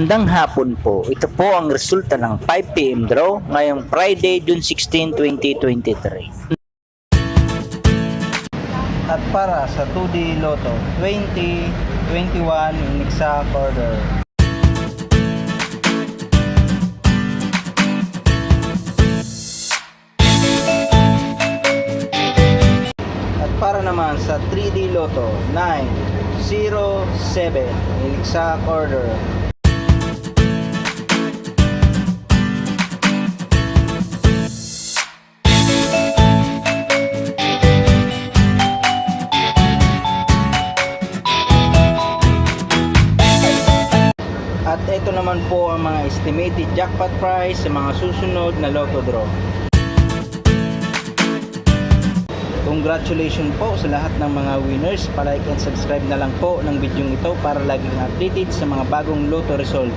Magandang hapon po. Ito po ang resulta ng 5 PM draw ngayong Friday, June 16, 2023. At para sa 2D Lotto 2021 in exact order. At para naman sa 3D Lotto 907 in exact order. At ito naman po ang mga estimated jackpot price sa mga susunod na Lotto draw. Congratulations po sa lahat ng mga winners. Pa-like and subscribe na lang po ng video ito para laging updated sa mga bagong Lotto result.